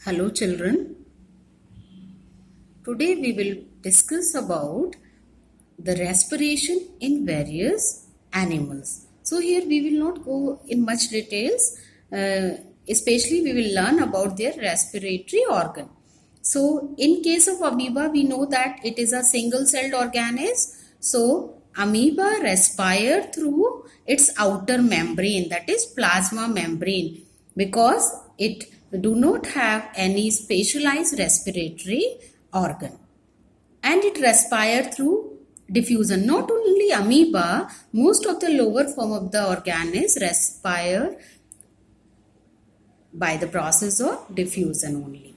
Hello children, today we will discuss about the respiration in various animals. So here we will not go in much details, especially we will learn about their respiratory organ. So in case of amoeba, we know that it is a single-celled organism. So amoeba respire through its outer membrane, that is plasma membrane, because it do not have any specialized respiratory organ, and it respire through diffusion. Not only amoeba, most of the lower form of the organisms respire by the process of diffusion only,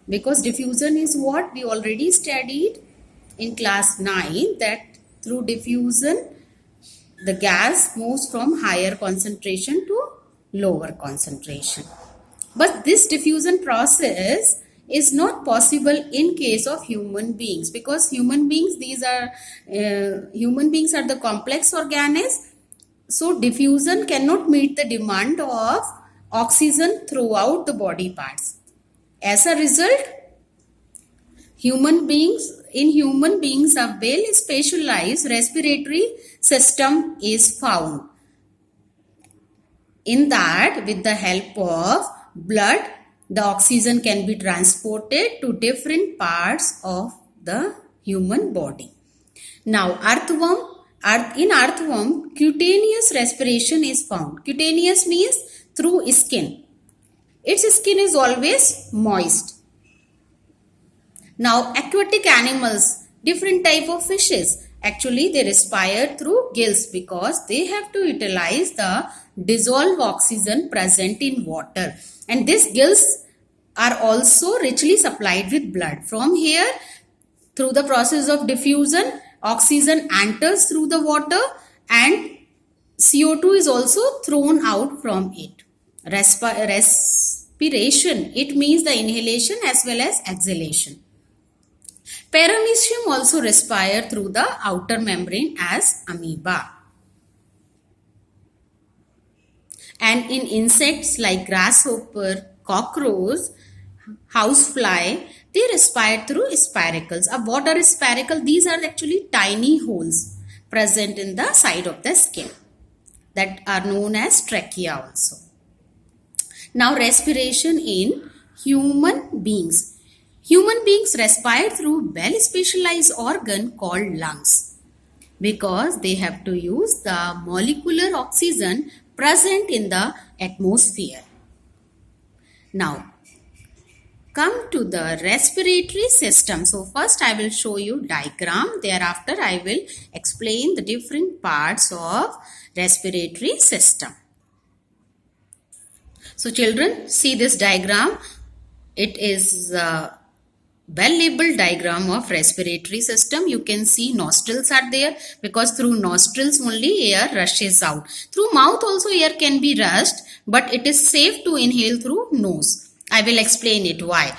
because diffusion is what we already studied in class 9, that through diffusion the gas moves from higher concentration to lower concentration. But this diffusion process is not possible in case of human beings, because human beings are the complex organisms. So diffusion cannot meet the demand of oxygen throughout the body parts. As a result, human beings a well specialized respiratory system is found, in that with the help of blood the oxygen can be transported to different parts of the human body. Now in earthworm cutaneous respiration is found. Cutaneous means through skin. Its skin is always moist. Now aquatic animals, different type of fishes, actually they respire through gills, because they have to utilize the dissolved oxygen present in water, and these gills are also richly supplied with blood. From here, through the process of diffusion, oxygen enters through the water and CO2 is also thrown out from it. Respiration, it means the inhalation as well as exhalation. Paramecium also respire through the outer membrane as amoeba. And in insects like grasshopper, cockroach, housefly, they respire through spiracles. What are spiracles? These are actually tiny holes present in the side of the skin that are known as trachea also. Now respiration in human beings. Human beings respire through well specialized organ called lungs, because they have to use the molecular oxygen present in the atmosphere. Now come to the respiratory system. So first I will show you diagram, thereafter I will explain the different parts of respiratory system. So children, see this diagram. It is well labeled diagram of respiratory system. You can see nostrils are there, because through nostrils only air rushes out. Through mouth also air can be rushed, but it is safe to inhale through nose. I will explain it why.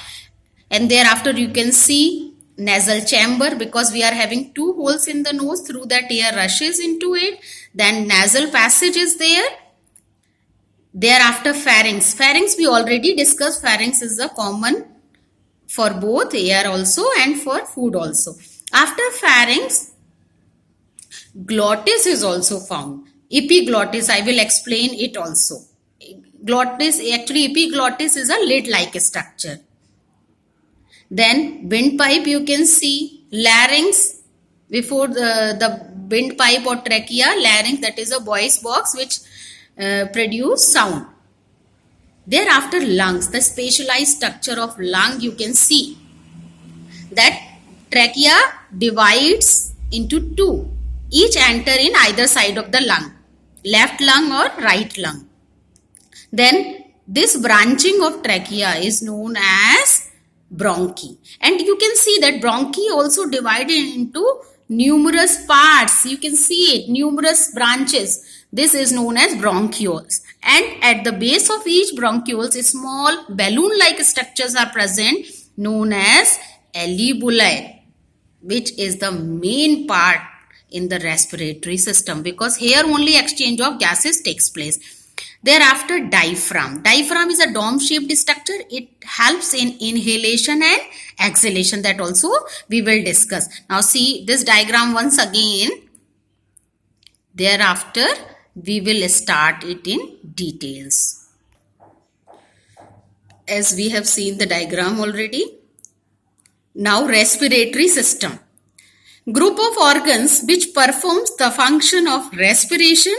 And thereafter you can see nasal chamber, because we are having two holes in the nose, through that air rushes into it. Then nasal passage is there. Thereafter pharynx. Pharynx we already discussed. Pharynx is a common for both air also and for food also. After pharynx, glottis is also found. Epiglottis, I will explain it also. Glottis, actually epiglottis is a lid-like structure. Then windpipe you can see. Larynx, before the windpipe or trachea, larynx, that is a voice box which produce sound. Thereafter lungs, the specialized structure of lung you can see. That trachea divides into two. Each enter in either side of the lung, left lung or right lung. Then this branching of trachea is known as bronchi. And you can see that bronchi also divided into numerous parts. You can see it, numerous branches. This is known as bronchioles. And at the base of each bronchioles, small balloon-like structures are present known as alveoli, which is the main part in the respiratory system, because here only exchange of gases takes place. Thereafter, diaphragm. Diaphragm is a dome-shaped structure. It helps in inhalation and exhalation. That also we will discuss. Now see this diagram once again. Thereafter, we will start it in details. As we have seen the diagram already. Now respiratory system. Group of organs which performs the function of respiration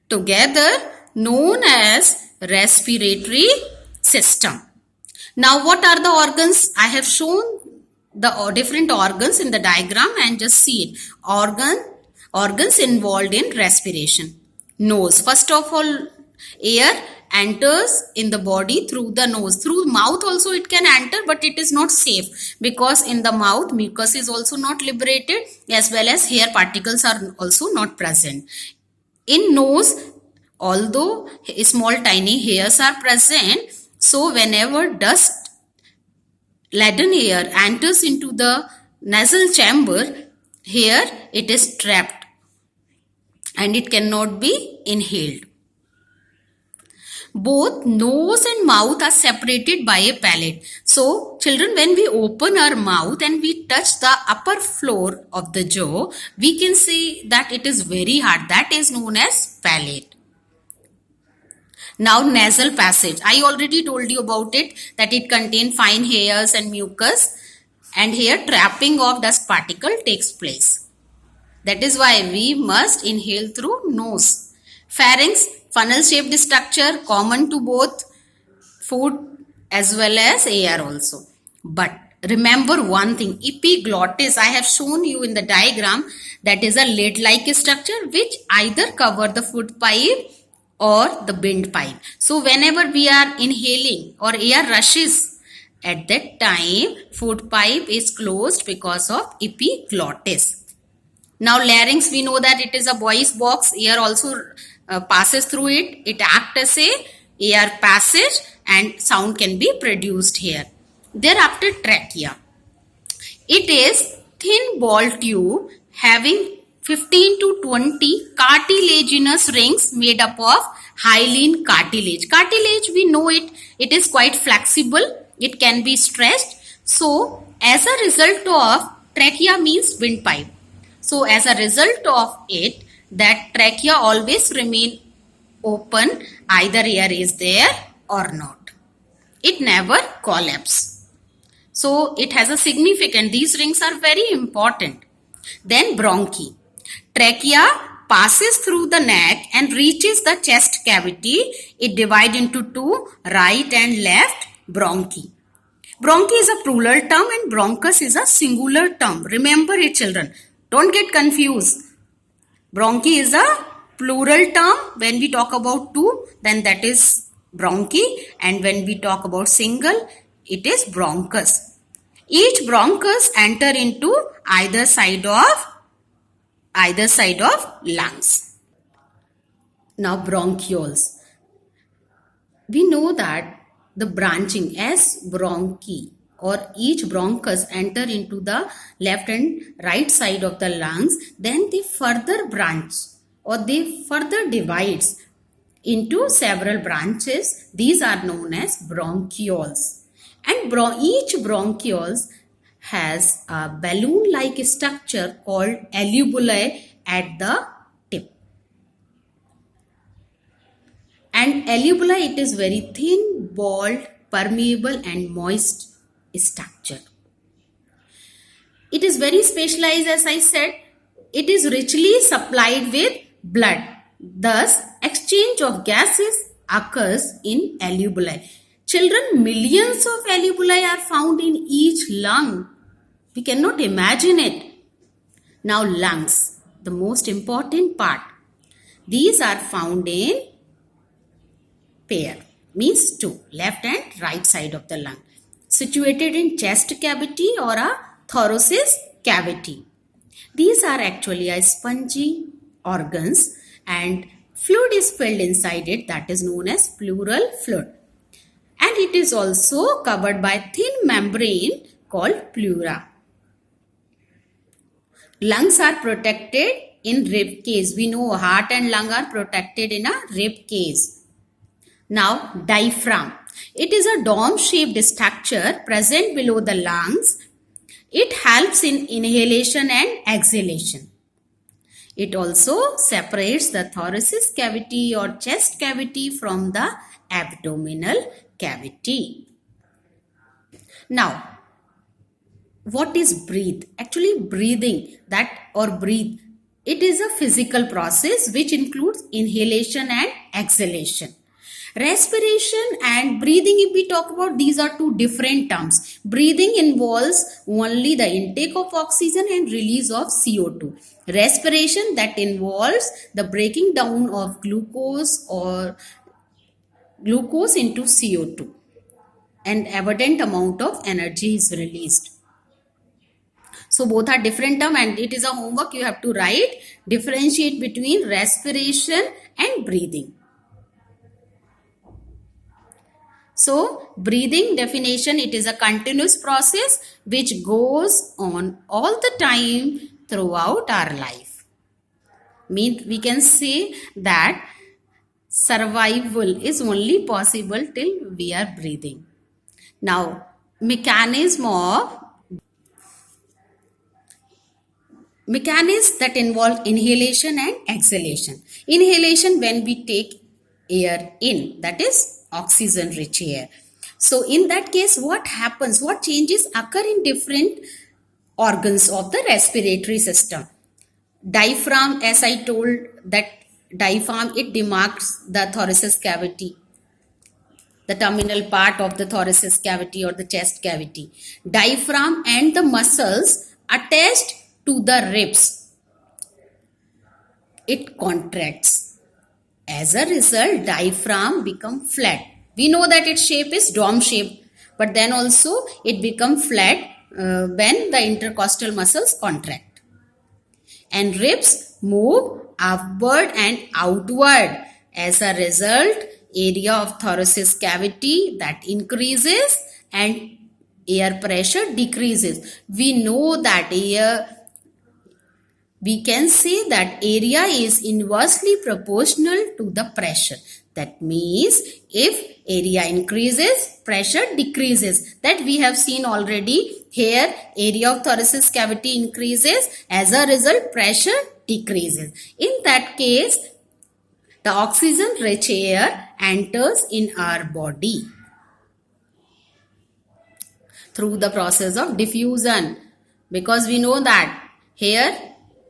together known as respiratory system. Now what are the organs? I have shown the different organs in the diagram and just see it. Organs involved in respiration. Nose. First of all, air enters in the body through the nose. Through mouth also it can enter, but it is not safe because in the mouth mucus is also not liberated, as well as hair particles are also not present. In nose, although small tiny hairs are present, so whenever dust laden air enters into the nasal chamber, here it is trapped and it cannot be inhaled. Both nose and mouth are separated by a palate. So children, when we open our mouth and we touch the upper floor of the jaw, we can see that it is very hard. That is known as palate. Now nasal passage. I already told you about it, that it contains fine hairs and mucus, and here trapping of dust particle takes place. That is why we must inhale through nose. Pharynx, funnel shaped structure, common to both food as well as air also. But remember one thing, epiglottis, I have shown you in the diagram, that is a lid-like structure which either cover the food pipe or the windpipe. So whenever we are inhaling or air rushes, at that time food pipe is closed because of epiglottis. Now larynx, we know that it is a voice box. Air also passes through it. It acts as a air passage and sound can be produced here. Thereafter trachea. It is thin ball tube having 15 to 20 cartilaginous rings made up of hyaline cartilage. Cartilage, we know it is quite flexible. It can be stretched. So as a result of trachea means windpipe. So as a result of it, that trachea always remain open, either air is there or not. It never collapses. So it has a significance. These rings are very important. Then bronchi. Trachea passes through the neck and reaches the chest cavity. It divides into two, right and left bronchi. Bronchi is a plural term and bronchus is a singular term. Remember it, children. Don't get confused. Bronchi is a plural term. When we talk about two, then that is bronchi, and when we talk about single, it is bronchus. Each bronchus enter into either side of lungs. Now bronchioles. We know that the branching as bronchi or each bronchus enter into the left and right side of the lungs, then they further branch or they further divides into several branches. These are known as bronchioles. And each bronchioles has a balloon-like structure called alveoli at the tip. And alveoli, it is very thin, bald, permeable and moist structure. It is very specialized, as I said. It is richly supplied with blood. Thus, exchange of gases occurs in alveoli. Children, millions of alveoli are found in each lung. We cannot imagine it. Now, lungs, the most important part. These are found in pair, means two, left and right side of the lung, situated in chest cavity or a thoracic cavity. These are actually a spongy organs and fluid is filled inside it, that is known as pleural fluid. And it is also covered by thin membrane called pleura. Lungs are protected in rib cage. We know heart and lung are protected in a rib cage. Now, diaphragm. It is a dome-shaped structure present below the lungs. It helps in inhalation and exhalation. It also separates the thoracic cavity or chest cavity from the abdominal cavity. Now, what is breathe? Actually, breathing breathe, it is a physical process which includes inhalation and exhalation. Respiration and breathing, if we talk about, these are two different terms. Breathing involves only the intake of oxygen and release of CO2. Respiration, that involves the breaking down of glucose into CO2, and abundant amount of energy is released. So both are different term, and it is a homework you have to write. Differentiate between respiration and breathing. So breathing definition, it is a continuous process which goes on all the time throughout our life. We can say that survival is only possible till we are breathing. Now, mechanisms that involve inhalation and exhalation. Inhalation, when we take air in, that is oxygen rich air. So in that case, what happens? What changes occur in different organs of the respiratory system? Diaphragm, as I told, that diaphragm, it demarks the thoracic cavity, the terminal part of the thoracic cavity or the chest cavity. Diaphragm and the muscles attached to the ribs, it contracts. As a result, diaphragm becomes flat. We know that its shape is dome shaped, but then also it becomes flat when the intercostal muscles contract. And ribs move upward and outward. As a result, area of thoracic cavity that increases and air pressure decreases. We know that we can say that area is inversely proportional to the pressure. That means if area increases, pressure decreases. That we have seen already. Here, area of thoracic cavity increases. As a result, pressure decreases. In that case, the oxygen-rich air enters in our body through the process of diffusion. Because we know that here,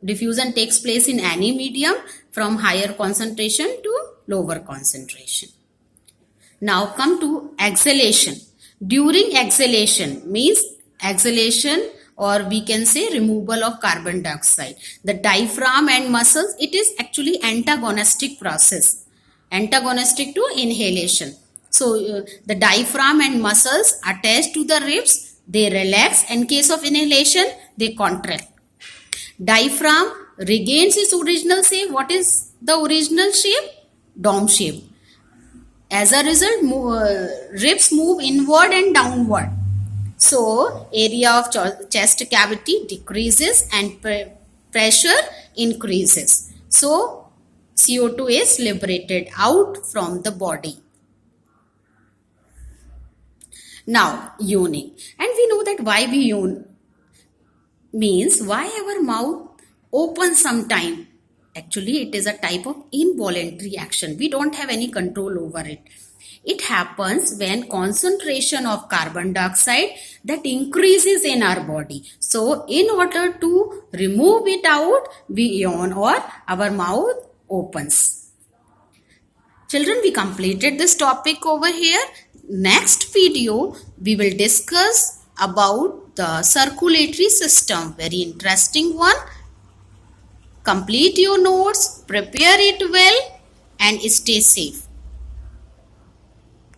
diffusion takes place in any medium from higher concentration to lower concentration. Now come to exhalation. During exhalation, means exhalation, or we can say removal of carbon dioxide. The diaphragm and muscles, it is actually antagonistic process. Antagonistic to inhalation. So the diaphragm and muscles attached to the ribs, they relax. In case of inhalation, they contract. Diaphragm regains its original shape. What is the original shape? Dome shape. As a result, ribs move inward and downward. So, area of chest cavity decreases and pressure increases. So, CO2 is liberated out from the body. Now, yawning. And we know that why we yawn means why our mouth opens sometime. Actually, it is a type of involuntary action. We don't have any control over it. It happens when concentration of carbon dioxide that increases in our body. So, in order to remove it out, we yawn or our mouth opens. Children, we completed this topic over here. Next video, we will discuss about the circulatory system. Very interesting one. Complete your notes, prepare it well, and stay safe.